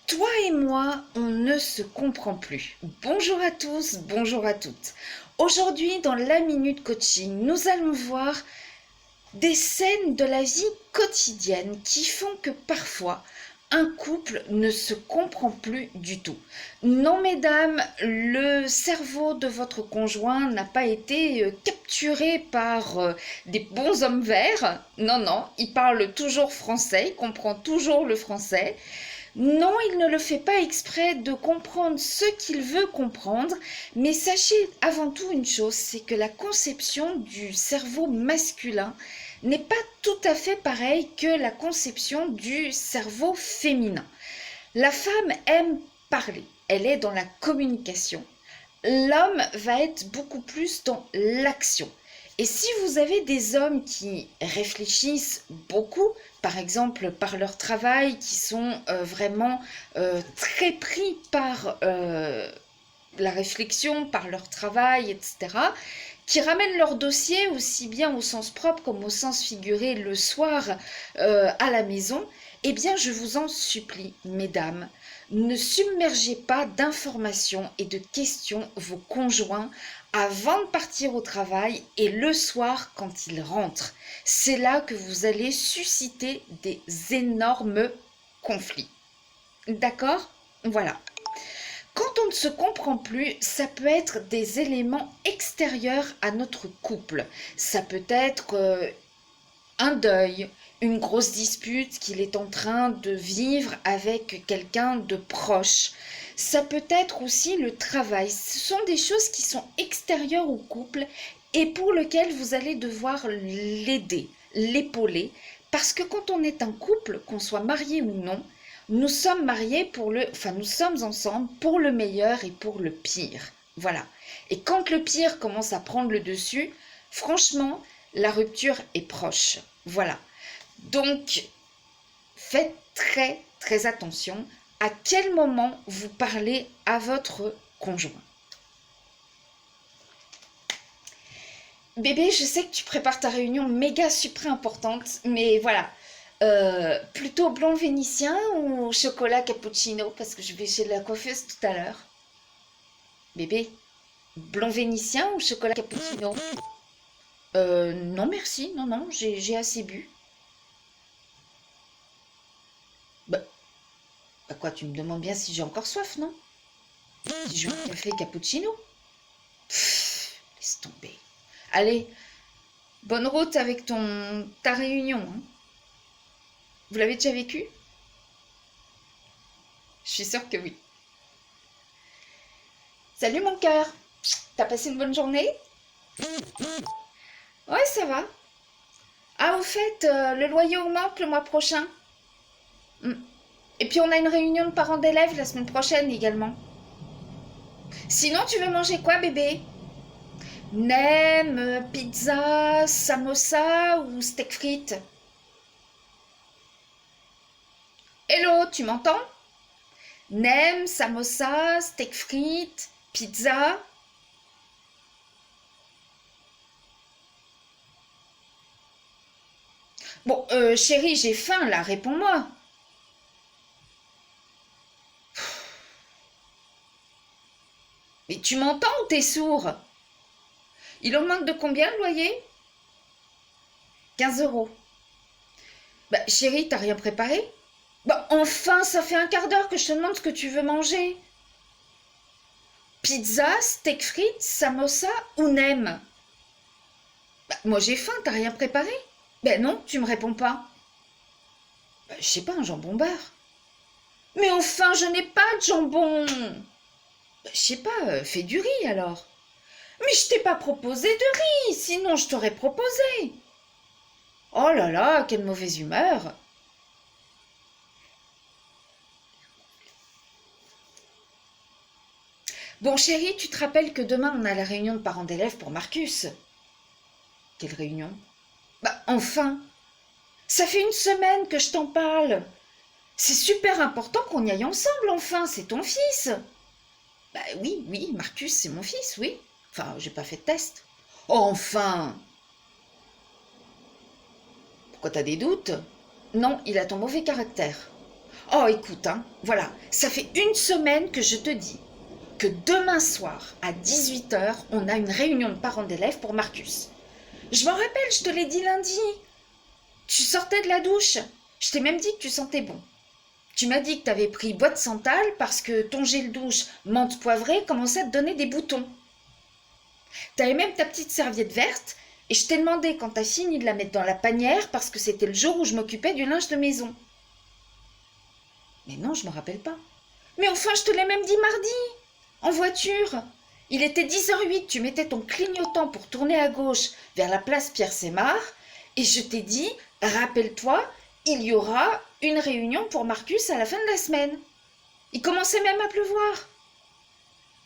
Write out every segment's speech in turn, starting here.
Toi et moi, on ne se comprend plus. Bonjour à tous, bonjour à toutes. Aujourd'hui, dans la Minute Coaching, nous allons voir des scènes de la vie quotidienne qui font que parfois, un couple ne se comprend plus du tout. Non, mesdames, le cerveau de votre conjoint n'a pas été capturé par des bons hommes verts. Non, non, il parle toujours français, il comprend toujours le français. Non, il ne le fait pas exprès de comprendre ce qu'il veut comprendre, mais sachez avant tout une chose, c'est que la conception du cerveau masculin n'est pas tout à fait pareille que la conception du cerveau féminin. La femme aime parler, elle est dans la communication. L'homme va être beaucoup plus dans l'action. Et si vous avez des hommes qui réfléchissent beaucoup, par exemple par leur travail, qui sont vraiment très pris par la réflexion, par leur travail, etc., qui ramènent leur dossier aussi bien au sens propre comme au sens figuré le soir à la maison, eh bien je vous en supplie, mesdames, ne submergez pas d'informations et de questions vos conjoints avant de partir au travail et le soir quand ils rentrent. C'est là que vous allez susciter des énormes conflits. D'accord? Voilà. Quand on ne se comprend plus, ça peut être des éléments extérieurs à notre couple. Ça peut être un deuil, une grosse dispute qu'il est en train de vivre avec quelqu'un de proche. Ça peut être aussi le travail. Ce sont des choses qui sont extérieures au couple et pour lesquelles vous allez devoir l'aider, l'épauler. Parce que quand on est un couple, qu'on soit marié ou non, nous sommes mariés nous sommes ensemble pour le meilleur et pour le pire. Voilà. Et quand le pire commence à prendre le dessus, franchement, la rupture est proche. Voilà. Donc, faites très très attention à quel moment vous parlez à votre conjoint. Bébé, je sais que tu prépares ta réunion méga super importante, mais voilà. Plutôt blanc vénitien ou chocolat cappuccino, parce que je vais chez la coiffeuse tout à l'heure. Bébé, blanc vénitien ou chocolat cappuccino? Non merci, non, non, j'ai assez bu. Bah, bah quoi, tu me demandes bien si j'ai encore soif, non? Si je veux un café cappuccino? Laisse tomber. Allez, bonne route avec ta réunion, hein. Vous l'avez déjà vécu? Je suis sûre que oui. Salut mon cœur. T'as passé une bonne journée? Ouais, ça va. Ah, au fait, le loyer augmente le mois prochain. Hmm. Et puis on a une réunion de parents d'élèves la semaine prochaine également. Sinon, tu veux manger quoi, bébé? Nem, pizza, samosa ou steak frites? Hello, tu m'entends? Nem, samosa, steak frites, pizza. Bon, chérie, j'ai faim là, réponds-moi. Mais tu m'entends ou t'es sourd? Il augmente de combien le loyer? 15 euros. Bah, chérie, t'as rien préparé? Bah, enfin, ça fait un quart d'heure que je te demande ce que tu veux manger. Pizza, steak frites, samosa ou nem? Bah, moi j'ai faim, t'as rien préparé? Ben non, tu me réponds pas. Bah, je sais pas, un jambon beurre. Mais enfin, je n'ai pas de jambon. Bah, je sais pas, fais du riz alors. Mais je t'ai pas proposé de riz, sinon je t'aurais proposé. Oh là là, quelle mauvaise humeur. Bon chérie, tu te rappelles que demain on a la réunion de parents d'élèves pour Marcus? Quelle réunion? Bah enfin, ça fait une semaine que je t'en parle. C'est super important qu'on y aille ensemble enfin, c'est ton fils. Bah oui, oui, Marcus, c'est mon fils, oui. Enfin, j'ai pas fait de test. Oh, enfin! Pourquoi t'as des doutes? Non, il a ton mauvais caractère. Oh, écoute, hein, voilà, ça fait une semaine que je te dis que demain soir, à 18 h, on a une réunion de parents d'élèves pour Marcus. Je m'en rappelle, je te l'ai dit lundi. Tu sortais de la douche. Je t'ai même dit que tu sentais bon. Tu m'as dit que tu avais pris bois de santal parce que ton gel douche menthe poivrée commençait à te donner des boutons. Tu avais même ta petite serviette verte et je t'ai demandé quand tu as fini de la mettre dans la panière parce que c'était le jour où je m'occupais du linge de maison. Mais non, je me rappelle pas. Mais enfin, je te l'ai même dit mardi, en voiture. Il était 10h08, tu mettais ton clignotant pour tourner à gauche vers la place Pierre-Sémard et je t'ai dit, rappelle-toi, il y aura une réunion pour Marcus à la fin de la semaine. Il commençait même à pleuvoir.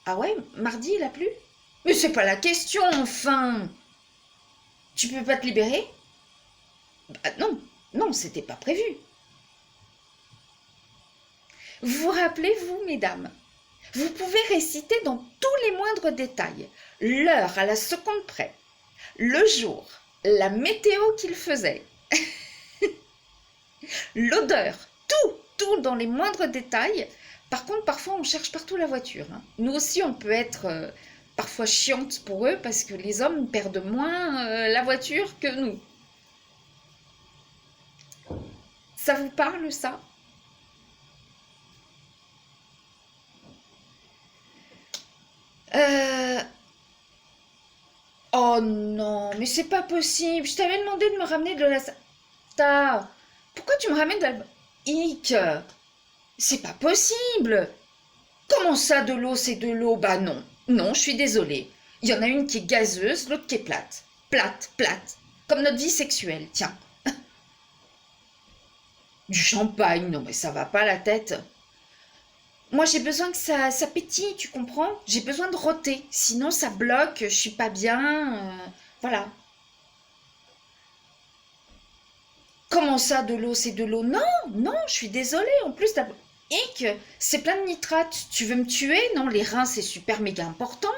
Ah ouais, mardi il a plu? Mais c'est pas la question, enfin. Tu peux pas te libérer? Bah non, non, c'était pas prévu. Vous rappelez, vous, mesdames, vous pouvez réciter dans tous les moindres détails l'heure à la seconde près, le jour, la météo qu'il faisait, l'odeur, tout dans les moindres détails. Par contre, parfois, on cherche partout la voiture. Hein. Nous aussi, on peut être parfois chiante pour eux parce que les hommes perdent moins la voiture que nous. Ça vous parle, ça? Euh... Oh non, mais c'est pas possible. Je t'avais demandé de me ramener de la... Pourquoi tu me ramènes de la... Hic, c'est pas possible. Comment ça, de l'eau, c'est de l'eau? Bah non, non, je suis désolée. Il y en a une qui est gazeuse, l'autre qui est plate. Plate, plate. Comme notre vie sexuelle, tiens. Du champagne, non mais ça va pas la tête. Moi j'ai besoin que ça pétille, tu comprends? J'ai besoin de rôter, sinon ça bloque, je suis pas bien. Voilà. Comment ça, de l'eau, c'est de l'eau? Non, non, je suis désolée. En plus, Hic, c'est plein de nitrates. Tu veux me tuer? Non, les reins, c'est super méga important.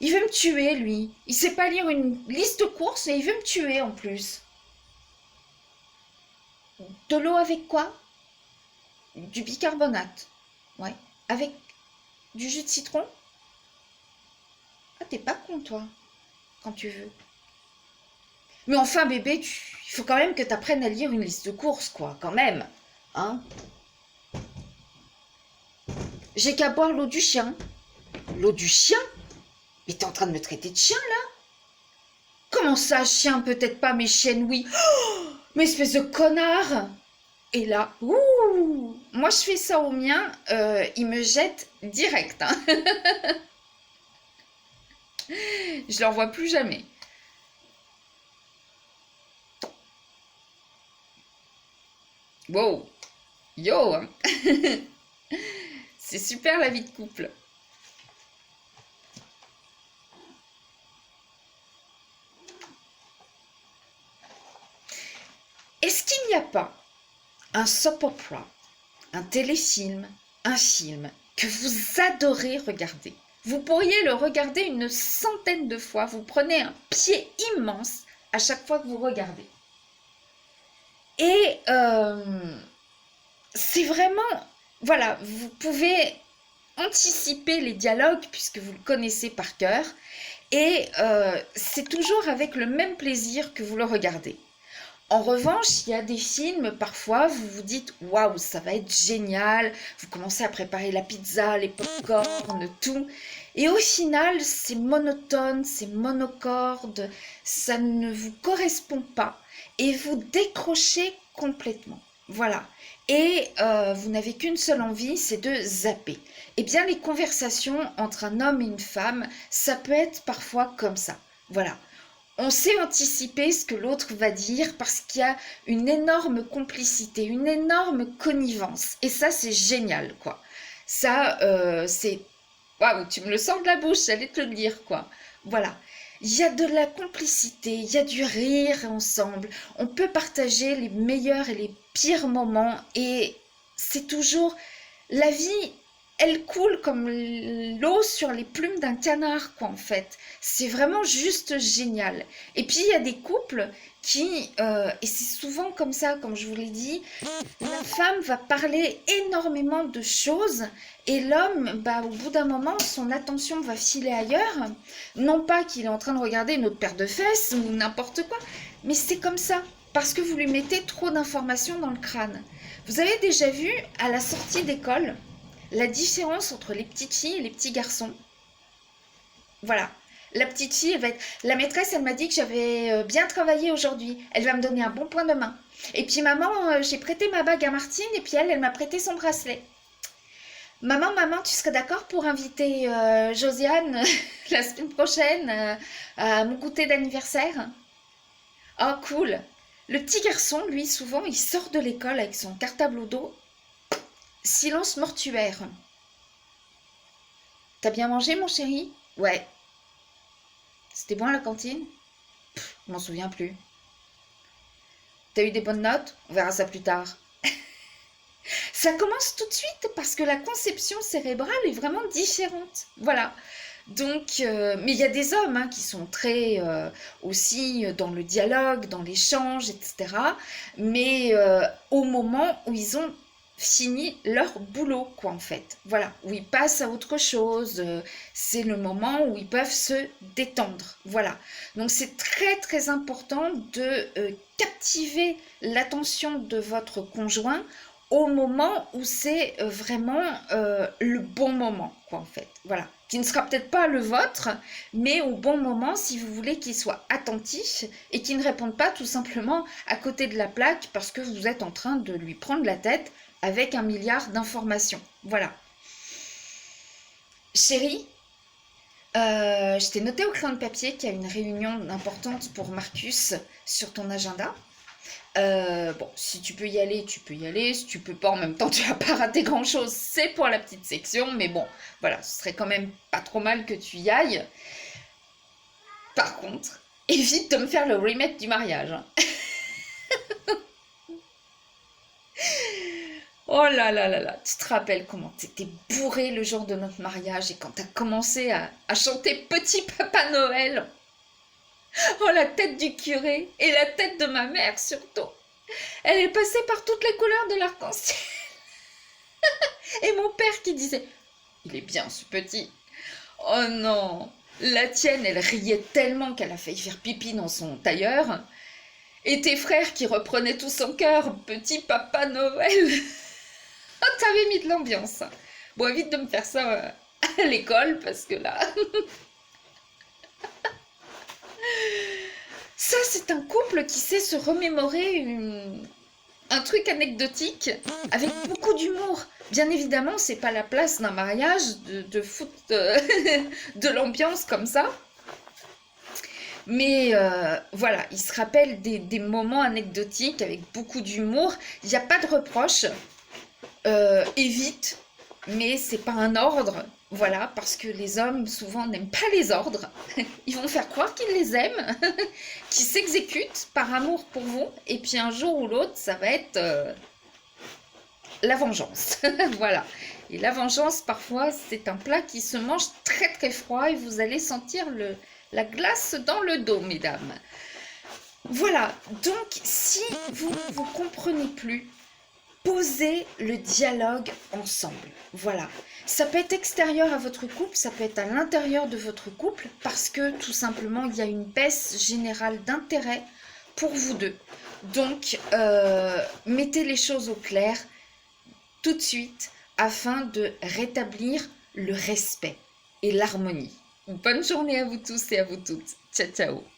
Il veut me tuer, lui. Il sait pas lire une liste de courses et il veut me tuer en plus. De l'eau avec quoi? Du bicarbonate. Ouais. Avec du jus de citron? Ah, t'es pas con, toi, quand tu veux. Mais enfin, bébé, il faut quand même que t'apprennes à lire une liste de courses, quoi, quand même. Hein? J'ai qu'à boire l'eau du chien. L'eau du chien? Mais t'es en train de me traiter de chien, là? Comment ça, chien? Peut-être pas, mais chienne, oui. Oh, mais espèce de connard! Et là, ouh! Moi, je fais ça au mien, il me jette direct. Hein. Je l'en vois plus jamais. Wow! Yo! Hein. C'est super la vie de couple. Est-ce qu'il n'y a pas un soap opera, un téléfilm, un film que vous adorez regarder? Vous pourriez le regarder une centaine de fois. Vous prenez un pied immense à chaque fois que vous regardez. Et c'est vraiment... Voilà, vous pouvez anticiper les dialogues puisque vous le connaissez par cœur. Et c'est toujours avec le même plaisir que vous le regardez. En revanche, il y a des films, parfois, vous vous dites « Waouh, ça va être génial !» Vous commencez à préparer la pizza, les pop-corn, tout. Et au final, c'est monotone, c'est monocorde, ça ne vous correspond pas. Et vous décrochez complètement. Voilà. Et vous n'avez qu'une seule envie, c'est de zapper. Eh bien, les conversations entre un homme et une femme, ça peut être parfois comme ça. Voilà. On sait anticiper ce que l'autre va dire parce qu'il y a une énorme complicité, une énorme connivence. Et ça, c'est génial, quoi. Ça, c'est... Waouh, tu me le sens de la bouche, j'allais te le dire, quoi. Voilà. Il y a de la complicité, il y a du rire ensemble. On peut partager les meilleurs et les pires moments. Et c'est toujours... La vie elle coule comme l'eau sur les plumes d'un canard, quoi, en fait. C'est vraiment juste génial. Et puis, il y a des couples qui, et c'est souvent comme ça, comme je vous l'ai dit, la femme va parler énormément de choses et l'homme, bah, au bout d'un moment, son attention va filer ailleurs. Non pas qu'il est en train de regarder une autre paire de fesses ou n'importe quoi, mais c'est comme ça, parce que vous lui mettez trop d'informations dans le crâne. Vous avez déjà vu, à la sortie d'école, la différence entre les petites filles et les petits garçons? Voilà. La petite fille, elle va être... La maîtresse, elle m'a dit que j'avais bien travaillé aujourd'hui. Elle va me donner un bon point de main. Et puis maman, j'ai prêté ma bague à Martine et puis elle m'a prêté son bracelet. Maman, tu serais d'accord pour inviter Josiane la semaine prochaine à mon goûter d'anniversaire? Oh, cool. Le petit garçon, lui, souvent, il sort de l'école avec son cartable au dos. Silence mortuaire. T'as bien mangé, mon chéri? Ouais. C'était bon à la cantine? Je m'en souviens plus. T'as eu des bonnes notes? On verra ça plus tard. Ça commence tout de suite parce que la conception cérébrale est vraiment différente. Voilà. Donc, mais il y a des hommes hein, qui sont très aussi dans le dialogue, dans l'échange, etc. Mais au moment où ils ont fini leur boulot, quoi, en fait. Voilà, où ils passent à autre chose. C'est le moment où ils peuvent se détendre. Voilà. Donc, c'est très, très important de captiver l'attention de votre conjoint au moment où c'est vraiment le bon moment, quoi, en fait. Voilà. Qui ne sera peut-être pas le vôtre, mais au bon moment si vous voulez qu'il soit attentif et qu'il ne réponde pas tout simplement à côté de la plaque parce que vous êtes en train de lui prendre la tête avec 1 milliard d'informations. Voilà. Chérie, je t'ai noté au crayon de papier qu'il y a une réunion importante pour Marcus sur ton agenda. Bon, si tu peux y aller, tu peux y aller. Si tu peux pas, en même temps, tu vas pas rater grand-chose. C'est pour la petite section, mais bon, voilà, ce serait quand même pas trop mal que tu y ailles. Par contre, évite de me faire le remake du mariage. Hein. Oh là là là là, tu te rappelles comment t'étais bourré le jour de notre mariage et quand t'as commencé à chanter Petit Papa Noël. Oh, la tête du curé et la tête de ma mère surtout. Elle est passée par toutes les couleurs de l'arc-en-ciel. Et mon père qui disait « Il est bien ce petit ». Oh non, la tienne, elle riait tellement qu'elle a failli faire pipi dans son tailleur. Et tes frères qui reprenaient tous en cœur « Petit Papa Noël ». Oh, t'avais mis de l'ambiance. Bon, évite de me faire ça à l'école parce que là... Ça, c'est un couple qui sait se remémorer un truc anecdotique avec beaucoup d'humour. Bien évidemment, c'est pas la place d'un mariage de foutre de l'ambiance comme ça. Mais voilà, ils se rappellent des moments anecdotiques avec beaucoup d'humour. Il n'y a pas de reproche. Évite, mais c'est pas un ordre. Voilà, parce que les hommes, souvent, n'aiment pas les ordres. Ils vont faire croire qu'ils les aiment, qu'ils s'exécutent par amour pour vous. Et puis un jour ou l'autre, ça va être la vengeance. Voilà. Et la vengeance, parfois, c'est un plat qui se mange très très froid et vous allez sentir la glace dans le dos, mesdames. Voilà. Donc, si vous ne vous comprenez plus, posez le dialogue ensemble. Voilà. Ça peut être extérieur à votre couple, ça peut être à l'intérieur de votre couple, parce que tout simplement, il y a une baisse générale d'intérêt pour vous deux. Donc, mettez les choses au clair tout de suite afin de rétablir le respect et l'harmonie. Bonne journée à vous tous et à vous toutes. Ciao, ciao.